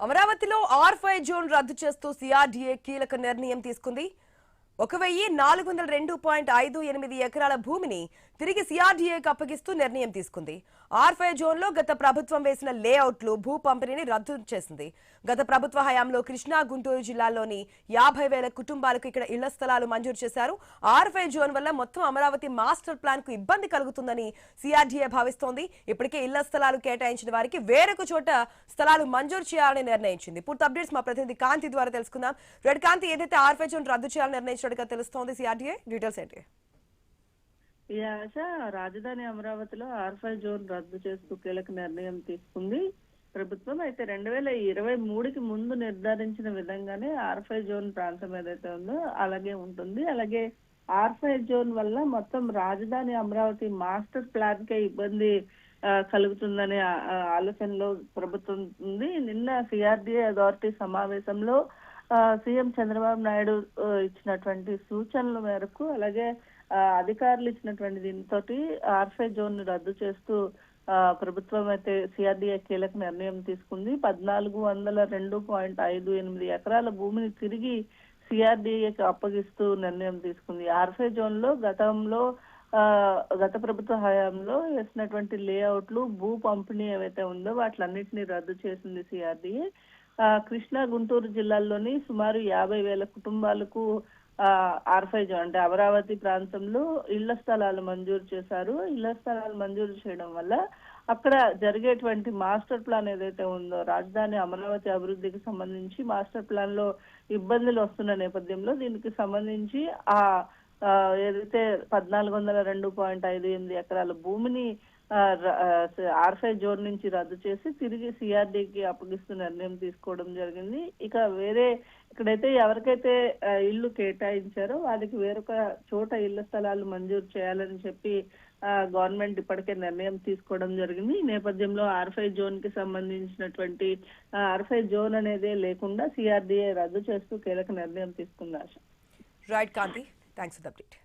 అమరావతిలో R5 zone రద్దు చేస్తూ సిఆర్డీఏ కీలక నిర్ణయం తీసుకుంది. 1402.58 ఎకరాల భూమిని తిరిగి సిఆర్డీఏకి అప్పగిస్తూ నిర్ణయం తీసుకుంది. R5 జోన్లో గత ప్రభుత్వం వేసిన లేఅవుట్లు భూ పంపిణీని రద్దు చేసింది. గత ప్రభుత్వ హయాంలో కృష్ణా గుంటూరు జిల్లాల్లోని 50,000 కుటుంబాలకు ఇక్కడ ఇళ్ల స్థలాలు మంజూరు చేశారు. R5 జోన్ వల్ల మొత్తం అమరావతి మాస్టర్ ప్లాన్ కు ఇబ్బంది కలుగుతుందని సిఆర్డీఏ భావిస్తోంది. ఇప్పటికే ఇళ్ల స్థలాలు కేటాయించిన వారికి వేరొక చోట స్థలాలు మంజూరు చేయాలని నిర్ణయించింది. పూర్తి అప్డేట్స్ మా ప్రతినిధి కాంతి ద్వారా తెలుసుకుందాం. రెడ్ కాంతి, ఏదైతే R5 జోన్ రద్దు చేయాలని నిర్ణయించినట్టుగా తెలుస్తోంది సిఆర్డీఏ, డీటెయిల్స్ ఏంటి? ఈ ఆశ రాజధాని అమరావతిలో R5 జోన్ రద్దు చేస్తూ కీలక నిర్ణయం తీసుకుంది ప్రభుత్వం. అయితే 2023కి ముందు నిర్ధారించిన విధంగానే R5 జోన్ ప్రాంతం ఏదైతే ఉందో అలాగే ఉంటుంది. అలాగే R5 జోన్ వల్ల మొత్తం రాజధాని అమరావతి మాస్టర్ ప్లాన్ కే ఇబ్బంది కలుగుతుందనే ఆలోచనలో ప్రభుత్వం ఉంది. నిన్న సిఆర్డీఏ అథారిటీ సమావేశంలో సీఎం చంద్రబాబు నాయుడు ఇచ్చినటువంటి సూచనల మేరకు, అలాగే అధికారులు ఇచ్చినటువంటి దీంతో R5 జోన్ ను రద్దు చేస్తూ ప్రభుత్వం అయితే సిఆర్డీఏ కీలక నిర్ణయం తీసుకుంది. 1402.58 ఎకరాల భూమిని తిరిగి సిఆర్డీఏకి అప్పగిస్తూ నిర్ణయం తీసుకుంది. R5 జోన్ లో గత ప్రభుత్వ హయాంలో వేసినటువంటి లేఅవుట్లు భూ పంపిణీ ఏవైతే ఉందో వాటిలన్నింటినీ రద్దు చేసింది సిఆర్డీఏ. కృష్ణా గుంటూరు జిల్లాల్లోని సుమారు 50,000 కుటుంబాలకు R5 జోన్ అంటే అమరావతి ప్రాంతంలో ఇళ్ల స్థలాలు మంజూరు చేశారు. ఇళ్ల స్థలాలు మంజూరు చేయడం వల్ల అక్కడ జరిగేటువంటి మాస్టర్ ప్లాన్ ఏదైతే ఉందో, రాజధాని అమరావతి అభివృద్ధికి సంబంధించి మాస్టర్ ప్లాన్ లో ఇబ్బందులు వస్తున్న నేపథ్యంలో దీనికి సంబంధించి ఏదైతే 1402.58 ఎకరాల భూమిని R5 జోన్ నుంచి రద్దు చేసి తిరిగి సిఆర్డీకి అప్పగిస్తూ నిర్ణయం తీసుకోవడం జరిగింది. ఇక ఇక్కడైతే ఎవరికైతే ఇల్లు కేటాయించారో వాళ్ళకి వేరొక చోట ఇళ్ల స్థలాలు మంజూరు చేయాలని చెప్పి గవర్నమెంట్ ఇప్పటికే నిర్ణయం తీసుకోవడం జరిగింది. ఈ నేపథ్యంలో R5 జోన్ కి సంబంధించినటువంటి R5 జోన్ అనేది లేకుండా సిఆర్డీఏ రద్దు చేస్తూ కీలక నిర్ణయం తీసుకుంది. ఆశ. Right Kanthi, thanks for the update.